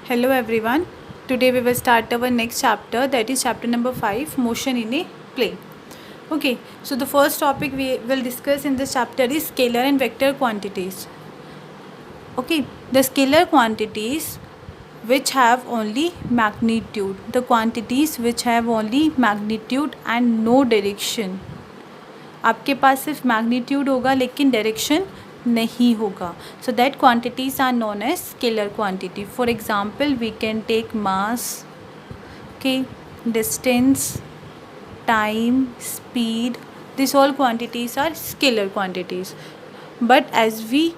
Hello everyone. Today we will start our next chapter, that is chapter number 5, motion in a plane. Okay, so the first topic we will discuss in this chapter is scalar and vector quantities. Okay, the scalar quantities which have only magnitude, the quantities which have only magnitude and no direction. आपके पास सिर्फ magnitude होगा लेकिन direction नहीं होगा. So that quantities are known as scalar quantity. For example we can take mass, okay, distance, time, speed. This all quantities are scalar quantities. But as we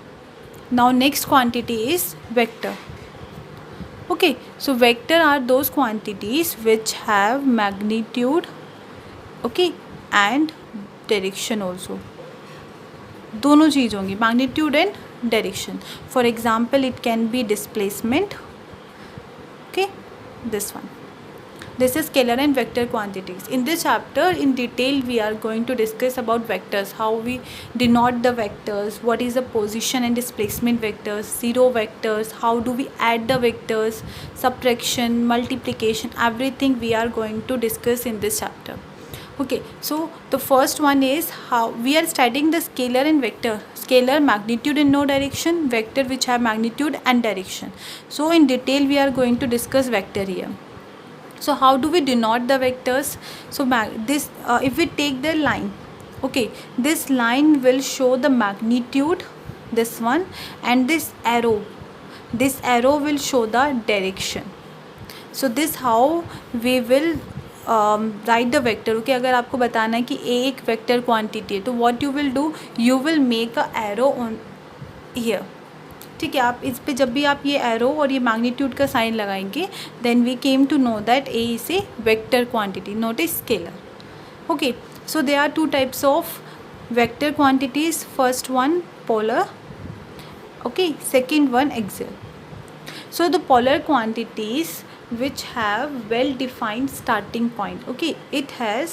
now next quantity is vector. Okay, so vector are those quantities which have magnitude, okay, and direction also. दोनों चीज़ होंगी, magnitude and direction. For example it can be displacement. Okay, this one. This is scalar and vector quantities. In this chapter, in detail, we are going to discuss about vectors, how we denote the vectors, what is the position and displacement vectors, zero vectors, how do we add the vectors, subtraction, multiplication, everything we are going to discuss in this chapter. Okay, so the first one is how we are studying the scalar and vector. Scalar, magnitude and no direction, vector which have magnitude and direction. So in detail, we are going to discuss vector here. So how do we denote the vectors? So this if we take the line, okay, this line will show the magnitude, this one, and this arrow will show the direction. So this how we will write the vector. Okay, अगर आपको बताना है कि a एक vector quantity है तो what you will do, you will make a arrow on here. ठीक है, आप इस पे जब भी आप ये एरो और ये मैग्नीट्यूड का साइन लगाएंगे, then we came to know that a is a vector quantity, not a scalar. Okay, so they are two types of vector quantities. First one polar, okay, second one axial. So the polar quantities which have well defined starting point. Okay, it has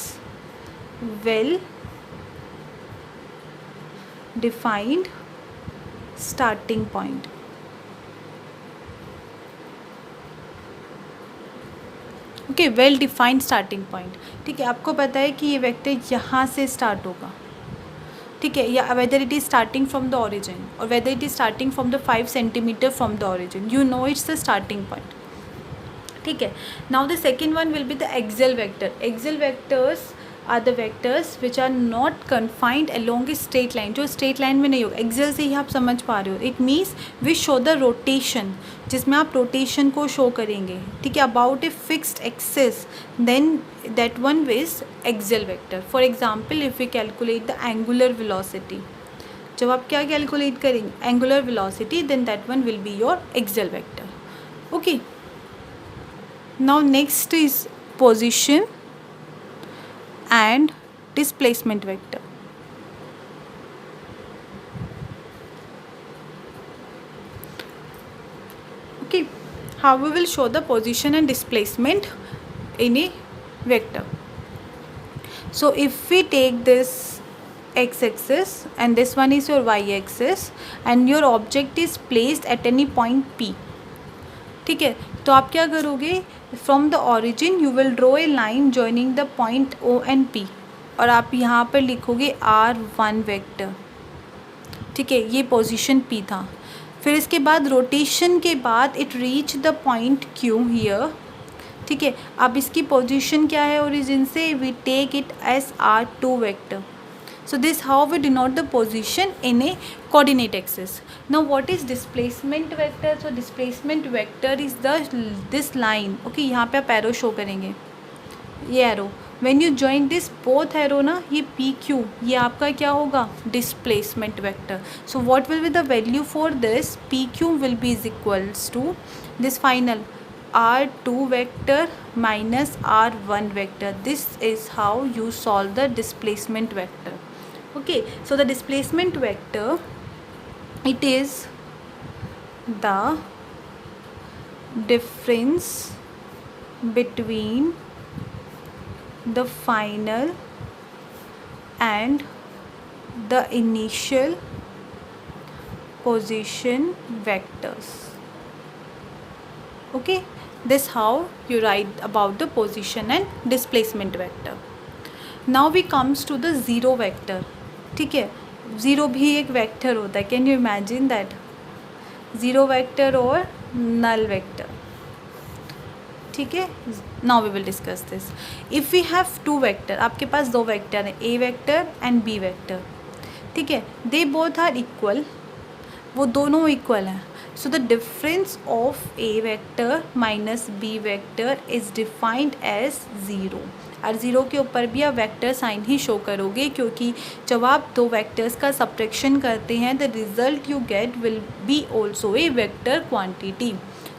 well defined starting point. Okay, well defined starting point. ठीक है, आपको पता है कि ये vector यहाँ से start होगा. ठीक है, या whether it is starting from the origin और whether it is starting from the 5 centimetre from the origin, you know it's the starting point. ठीक है, now the second one will be the axial vector. Axial vectors are the vectors which are not confined along a straight line, जो straight line में नहीं होगा. Axial से ही आप समझ पा रहे हो, it means we show the rotation, जिसमें आप रोटेशन को शो करेंगे. ठीक है, about a fixed axis, then that one is axial vector. For example if we calculate the angular velocity, जब आप क्या कैलकुलेट करेंगे, angular velocity, then that one will be your axial vector. Okay, now next is position and displacement vector. Okay, how we will show the position and displacement in a vector. So if we take this x-axis and this one is your y-axis and your object is placed at any point P. ठीक है, तो आप क्या करोगे, from the origin you will draw a line joining the point O and P और आप यहाँ पर लिखोगे R1 वेक्टर. ठीक है, ये पोजीशन P था. फिर इसके बाद रोटेशन के बाद it reach the point Q here. ठीक है, अब इसकी पोजीशन क्या है ओरिजिन से, we take it as R2 vector. So this how we denote the position in a coordinate axis. Now what is displacement vector? So displacement vector is this line. Okay, यहाँ पे आप arrow show करेंगे, ये arrow. When you join this both arrow ना, ये PQ, ये आपका क्या होगा, displacement vector. So what will be the value for this? PQ will be is equals to this final R2 vector minus R1 vector. This is how you solve the displacement vector. Okay, so the displacement vector, it is the difference between the final and the initial position vectors. Okay, this how you write about the position and displacement vector. Now we comes to the zero vector. ठीक है, zero भी एक vector होता है. Can you imagine that? Zero vector और null vector. ठीक है, now we will discuss this. If we have two vector, आपके पास दो वेक्टर हैं, a vector and b vector. ठीक है, दे बोथ आर इक्वल, वो दोनों इक्वल हैं. So the difference of a vector minus b vector is defined as zero. और ज़ीरो के ऊपर भी आप वेक्टर साइन ही शो करोगे, क्योंकि जब आप दो वेक्टर्स का सब्ट्रैक्शन करते हैं the result you get will be also a vector quantity.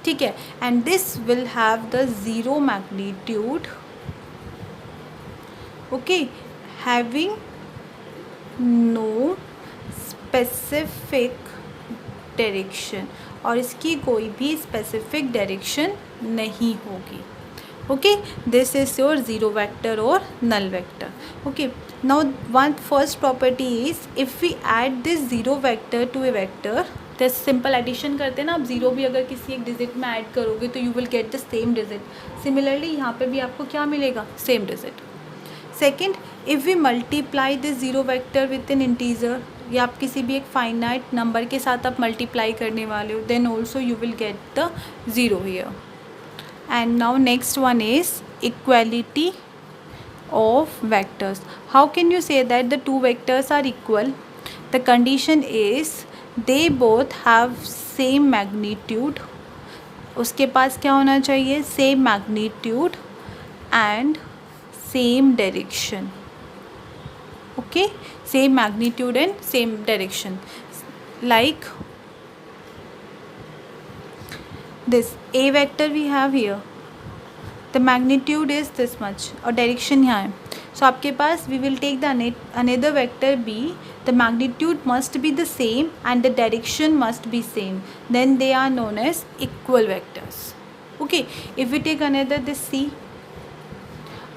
ठीक है, and this will have the zero magnitude. Okay, having no specific direction, और इसकी कोई भी स्पेसिफिक डायरेक्शन नहीं होगी. Okay, this is your zero vector और null vector. Okay, now one first property is if we add this zero vector to a vector, तो simple addition करते हैं ना, आप ज़ीरो भी अगर किसी एक डिजिट में ऐड करोगे तो you will get the same digit. Similarly यहाँ पे भी आपको क्या मिलेगा? Same digit. Second, if we multiply this zero vector with an integer, या आप किसी भी एक फाइनाइट नंबर के साथ आप मल्टीप्लाई करने वाले हो, then also you will get the zero here. And now next one is equality of vectors. How can you say that the two vectors are equal? The condition is they both have same magnitude. उसके पास क्या होना चाहिए? Same magnitude and same direction. Okay, same magnitude and same direction. Like this a vector we have here, the magnitude is this much और direction यहाँ है. So आपके पास we will take the another vector b, the magnitude must be the same and the direction must be same, then they are known as equal vectors. Okay, if we take another this c,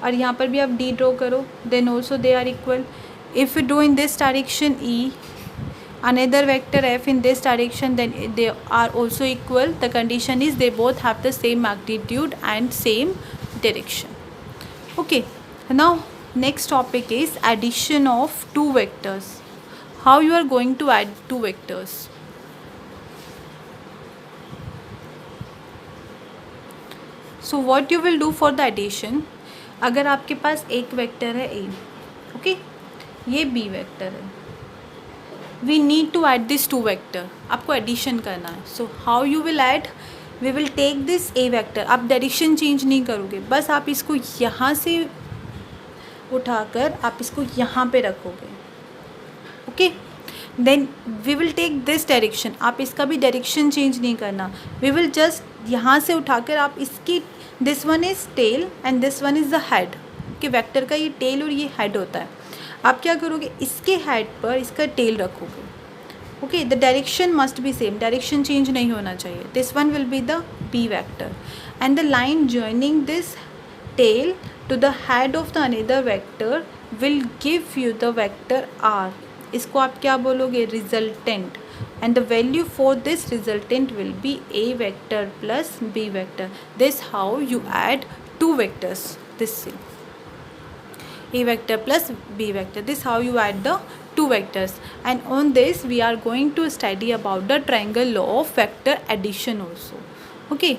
और यहाँ पर भी आप d draw करो, then also they are equal. If we do in this direction e, another vector f in this direction, then they are also equal. The condition is they both have the same magnitude and same direction. Okay, now next topic is addition of two vectors. How you are going to add two vectors? So what you will do for the addition, अगर आपके पास एक vector है a, okay, ये b vector है, we need to add this two vector, आपको addition करना है. So how you will add? We will take this a vector, आप डायरेक्शन चेंज नहीं करोगे, बस आप इसको यहाँ से उठाकर आप इसको यहाँ पे रखोगे. Okay, then we will take this direction, आप इसका भी डायरेक्शन चेंज नहीं करना. वी विल जस्ट यहाँ से उठाकर आप इसकी, this one is tail and this one is the head. कि वेक्टर का ये टेल और ये हेड होता है. आप क्या करोगे? इसके हेड पर इसका टेल रखोगे. Okay, the direction must be same, direction change नहीं होना चाहिए. This one will be the b vector and the line joining this tail to the head of the another vector will give you the vector r. इसको आप क्या बोलोगे? Resultant. And the value for this resultant will be a vector plus b vector. This how you add two vectors. This a vector plus b vector. This how you add the two vectors. And on this we are going to study about the triangle law of vector addition also. Okay,